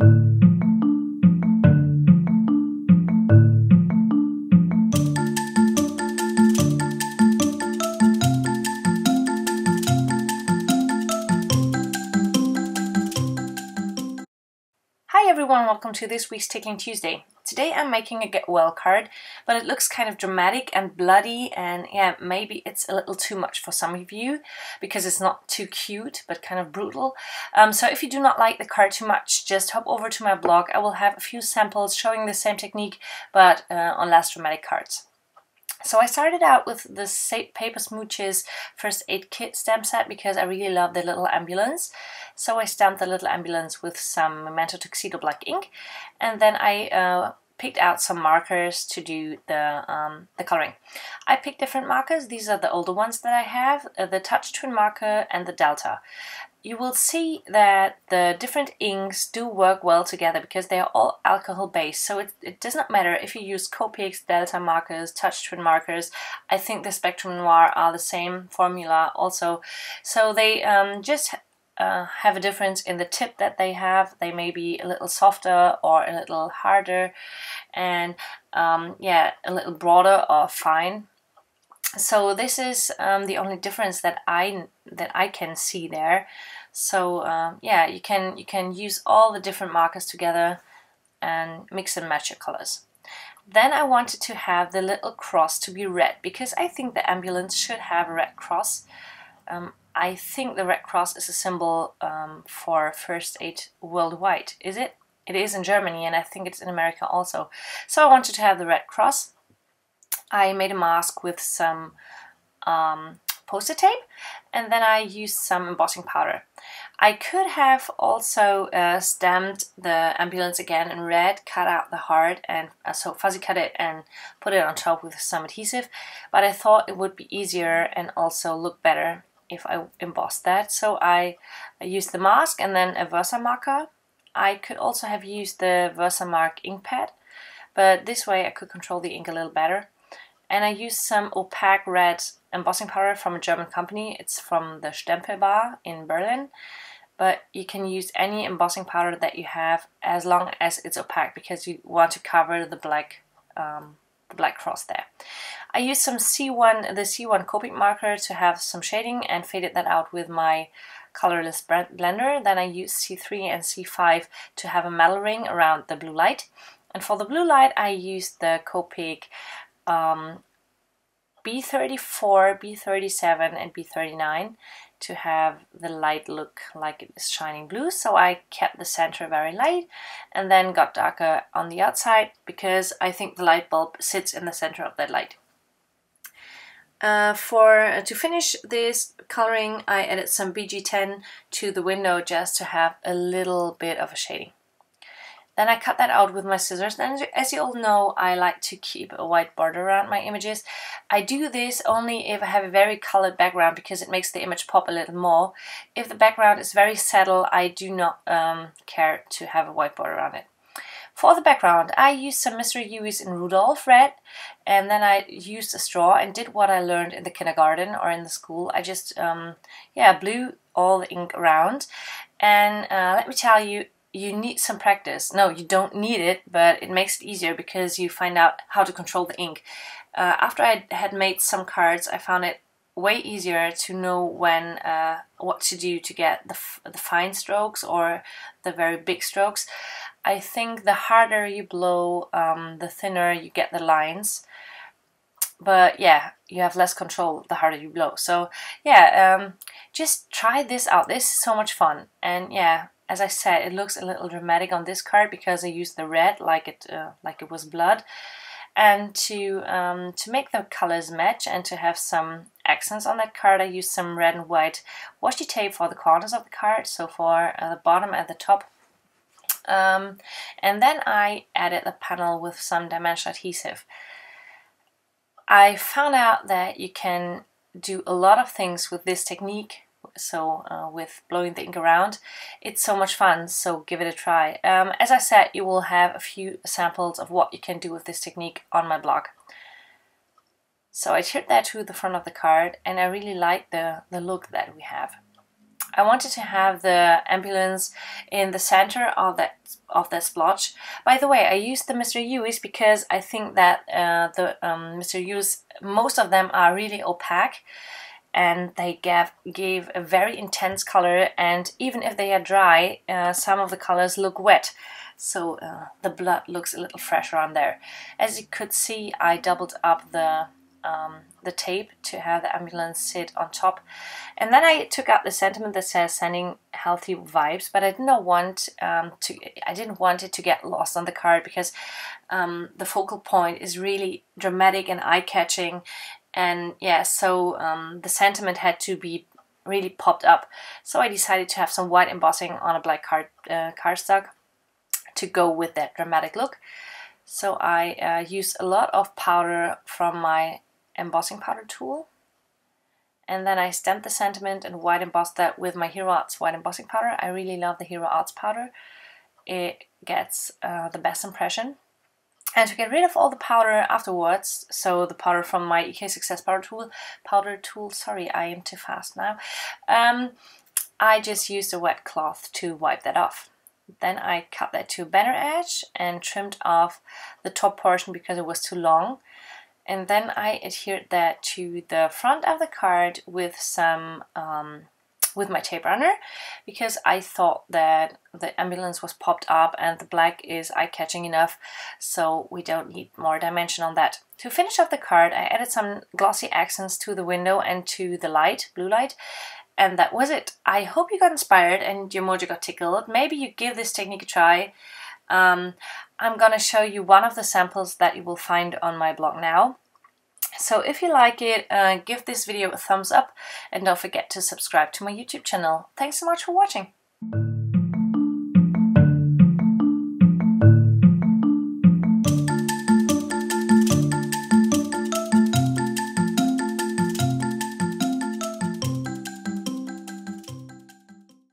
Hi everyone, welcome to this week's Tickling Tuesday. Today I'm making a get well card, but it looks kind of dramatic and bloody, and yeah, maybe it's a little too much for some of you because it's not too cute but kind of brutal. So if you do not like the card too much, just hop over to my blog. I will have a few samples showing the same technique but on less dramatic cards. So I started out with this Paper Smooches first aid kit stamp set because I really love the little ambulance. So I stamped the little ambulance with some Memento Tuxedo black ink, and then I picked out some markers to do the coloring. I picked different markers. These are the older ones that I have, the Touch Twin marker and the Delta. You will see that the different inks do work well together because they are all alcohol based, so it does not matter if you use Copics, Delta markers, Touch Twin markers. I think the Spectrum Noir are the same formula also, so they just have a difference in the tip that they have. They may be a little softer or a little harder, and yeah, a little broader or fine. So this is the only difference that I can see there. So yeah, you can use all the different markers together and mix and match your colors. Then I wanted to have the little cross to be red because I think the ambulance should have a red cross. I think the red cross is a symbol for first aid worldwide. Is it? It is in Germany, and I think it's in America also. So I wanted to have the red cross. I made a mask with some post-it tape, and then I used some embossing powder. I could have also stamped the ambulance again in red, cut out the heart, and so fuzzy cut it and put it on top with some adhesive, but I thought it would be easier and also look better if I embossed that. So I used the mask and then a Versamarker. I could also have used the Versamark ink pad, but this way I could control the ink a little better. And I used some opaque red embossing powder from a German company. It's from the Stempelbar in Berlin. But you can use any embossing powder that you have as long as it's opaque because you want to cover the black cross there. I used some the C1 Copic marker to have some shading and faded that out with my colorless blender. Then I used C3 and C5 to have a metal ring around the blue light. And for the blue light I used the Copic B34, B37 and B39 to have the light look like it is shining blue. So I kept the center very light and then got darker on the outside because I think the light bulb sits in the center of that light. To finish this coloring, I added some BG10 to the window just to have a little bit of a shading. Then I cut that out with my scissors, and as you all know, I like to keep a white border around my images. I do this only if I have a very colored background because it makes the image pop a little more. If the background is very subtle, I do not care to have a white border around it. For the background, I used some Mr. U's in Rudolph red, and then I used a straw and did what I learned in the kindergarten or in the school. I just yeah, blew all the ink around, and let me tell you, you need some practice. No, you don't need it, but it makes it easier because you find out how to control the ink. After I had made some cards, I found it way easier to know when what to do to get the fine strokes or the very big strokes. I think the harder you blow, the thinner you get the lines. But yeah, you have less control the harder you blow. So yeah, just try this out. This is so much fun. And yeah, as I said, it looks a little dramatic on this card because I used the red like it was blood. And to make the colors match and to have some accents on that card, I used some red and white washi tape for the corners of the card, so for the bottom and the top. And then I added the panel with some dimensional adhesive. I found out that you can do a lot of things with this technique, so with blowing the ink around. It's so much fun, so give it a try. As I said, you will have a few samples of what you can do with this technique on my blog. So I adhered that to the front of the card, and I really like the look that we have. I wanted to have the ambulance in the center of of the splotch. By the way, I used the Mr. U's because I think that the Mr. U's, most of them are really opaque, and they gave a very intense color, and even if they are dry, some of the colors look wet, so the blood looks a little fresher on there. As you could see, I doubled up the tape to have the ambulance sit on top, and then I took out the sentiment that says sending healthy vibes, but I didn't want it to get lost on the card, because the focal point is really dramatic and eye-catching, and yeah, so the sentiment had to be really popped up. So I decided to have some white embossing on a black cardstock to go with that dramatic look. So I used a lot of powder from my embossing powder tool, and then I stamped the sentiment and white embossed that with my Hero Arts white embossing powder. I really love the Hero Arts powder. It gets the best impression. And to get rid of all the powder afterwards, so the powder from my EK Success powder tool, sorry, I am too fast now, I just used a wet cloth to wipe that off. Then I cut that to a banner edge and trimmed off the top portion because it was too long. And then I adhered that to the front of the card with some with my tape runner, because I thought that the ambulance was popped up and the black is eye-catching enough, so we don't need more dimension on that. To finish off the card, I added some glossy accents to the window and to the light, blue light, and that was it. I hope you got inspired and your mojo got tickled. Maybe you give this technique a try. I'm gonna show you one of the samples that you will find on my blog now. So if you like it, give this video a thumbs up, and don't forget to subscribe to my YouTube channel. Thanks so much for watching.